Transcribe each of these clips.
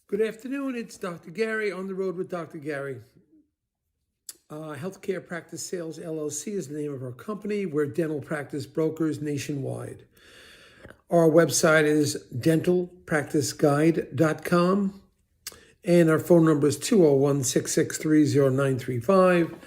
Good afternoon. It's Dr. Gary on the road with Dr. Gary. Healthcare Practice Sales LLC is the name of our company. We're dental practice brokers nationwide. Our website is dentalpracticeguide.com and our phone number is 201-663-0935.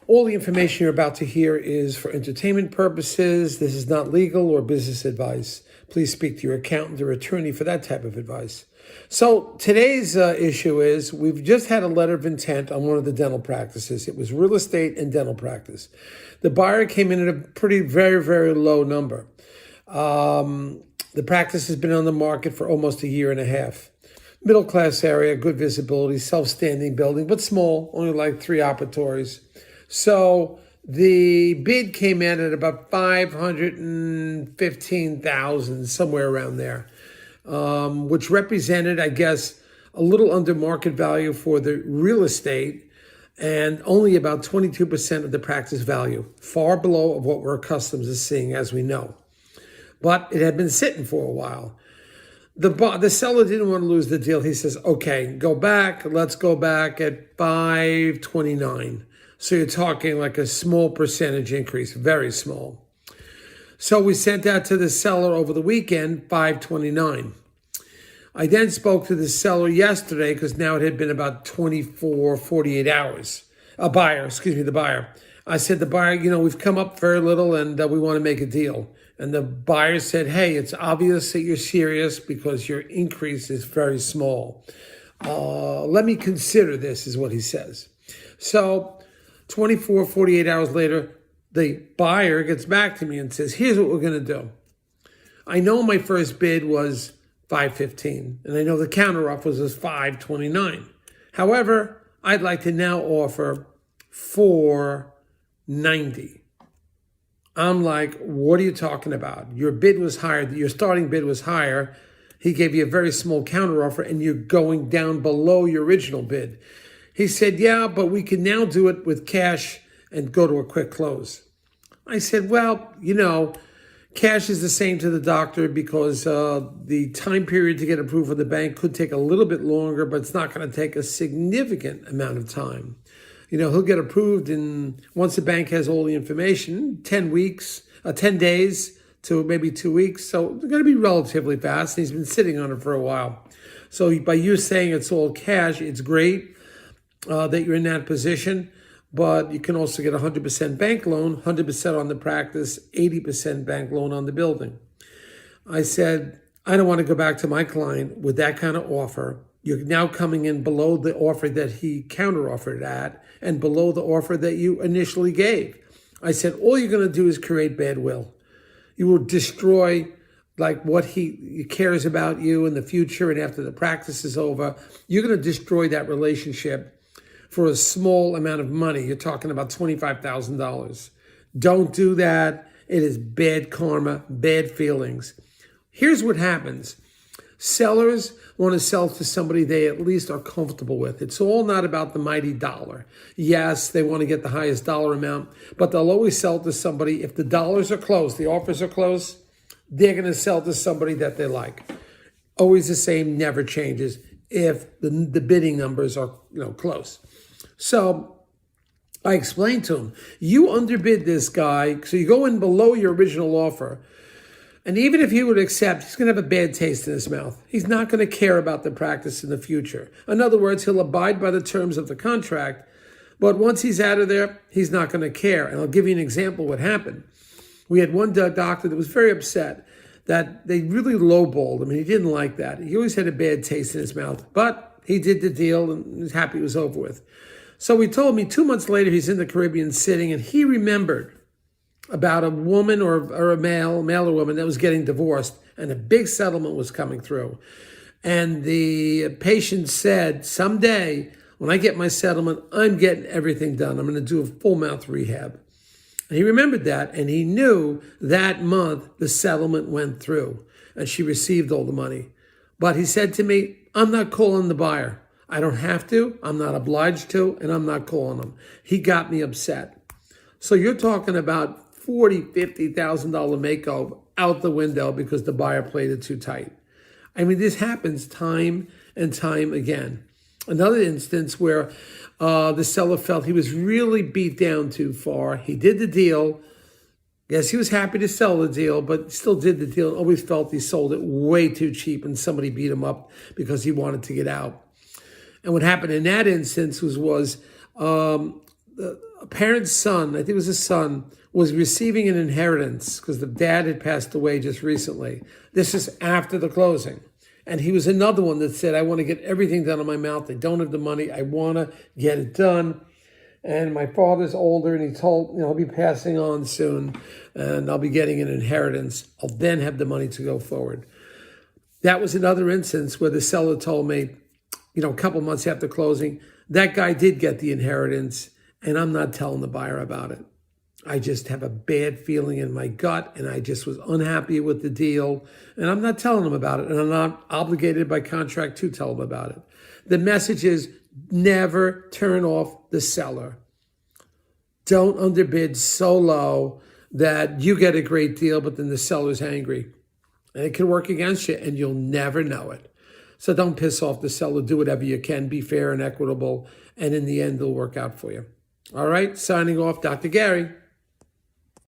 All the information you're about to hear is for entertainment purposes. This is not legal or business advice. Please speak to your accountant or attorney for that type of advice. So today's issue is we've just had a letter of intent on one of the dental practices. It was real estate and dental practice. The buyer came in at a very, very low number. The practice has been on the market for almost a year and a half. Middle class area, good visibility, self-standing building, but small, only like 3 operatories. So the bid came in at about $515,000, somewhere around there, which represented, I guess, a little under market value for the real estate and only about 22% of the practice value, far below of what we're accustomed to seeing, as we know. But it had been sitting for a while. The seller didn't want to lose the deal. He says, okay, go back. Let's go back at $529. So you're talking like a small percentage increase, very small. So we sent out to the seller over the weekend, $529. I then spoke to the seller yesterday because now it had been about 48 hours. The buyer. I said, the buyer, we've come up very little and we want to make a deal. And the buyer said, hey, it's obvious that you're serious because your increase is very small. Let me consider this, is what he says. So 48 hours later, the buyer gets back to me and says, here's what we're going to do. I know my first bid was $515, and I know the counteroffer was $529. However, I'd like to now offer $490. I'm like, what are you talking about? Your bid was higher. Your starting bid was higher. He gave you a very small counteroffer, and you're going down below your original bid. He said, yeah, but we can now do it with cash and go to a quick close. I said, well, cash is the same to the doctor because the time period to get approved from the bank could take a little bit longer, but it's not going to take a significant amount of time. He'll get approved once the bank has all the information, 10 days to maybe 2 weeks. So it's going to be relatively fast. He's been sitting on it for a while. So by you saying it's all cash, it's great that you're in that position, but you can also get 100% bank loan, 100% on the practice, 80% bank loan on the building. I said, I don't want to go back to my client with that kind of offer. You're now coming in below the offer that he counteroffered at and below the offer that you initially gave. I said, all you're going to do is create bad will. You will destroy what he cares about you in the future, and after the practice is over, you're going to destroy that relationship for a small amount of money. You're talking about $25,000. Don't do that. It is bad karma, bad feelings. Here's what happens. Sellers want to sell to somebody they at least are comfortable with. It's all not about the mighty dollar. Yes, they want to get the highest dollar amount, but they'll always sell to somebody. If the dollars are close, the offers are close, they're going to sell to somebody that they like. Always the same, never changes if the bidding numbers are close. So I explained to him, you underbid this guy, so you go in below your original offer. And even if he would accept, he's going to have a bad taste in his mouth. He's not going to care about the practice in the future. In other words, he'll abide by the terms of the contract, but once he's out of there, he's not going to care. And I'll give you an example of what happened. We had one doctor that was very upset that they really lowballed him, and he didn't like that. He always had a bad taste in his mouth, but he did the deal and was happy it was over with. So he told me 2 months later, he's in the Caribbean sitting, and he remembered about a woman or a male or woman that was getting divorced, and a big settlement was coming through. And the patient said, someday, when I get my settlement, I'm getting everything done. I'm going to do a full mouth rehab. And he remembered that, and he knew that month the settlement went through, and she received all the money. But he said to me, I'm not calling the buyer. I don't have to, I'm not obliged to, and I'm not calling him. He got me upset. So you're talking about $40,000, $50,000 makeover out the window because the buyer played it too tight. I mean, this happens time and time again. Another instance where the seller felt he was really beat down too far. He did the deal. Yes, he was happy to sell the deal, but still did the deal. Always felt he sold it way too cheap and somebody beat him up because he wanted to get out. And what happened in that instance was a parent's son, I think it was his son, was receiving an inheritance because the dad had passed away just recently. This is after the closing. And he was another one that said, I want to get everything done in my mouth. I don't have the money. I want to get it done. And my father's older, and he told, I'll be passing on soon, and I'll be getting an inheritance. I'll then have the money to go forward. That was another instance where the seller told me, a couple months after closing, that guy did get the inheritance, and I'm not telling the buyer about it. I just have a bad feeling in my gut, and I just was unhappy with the deal, and I'm not telling them about it, and I'm not obligated by contract to tell them about it. The message is never turn off the seller. Don't underbid so low that you get a great deal, but then the seller's angry. And it can work against you, and you'll never know it. So don't piss off the seller. Do whatever you can. Be fair and equitable, and in the end, it'll work out for you. All right, signing off, Dr. Gary.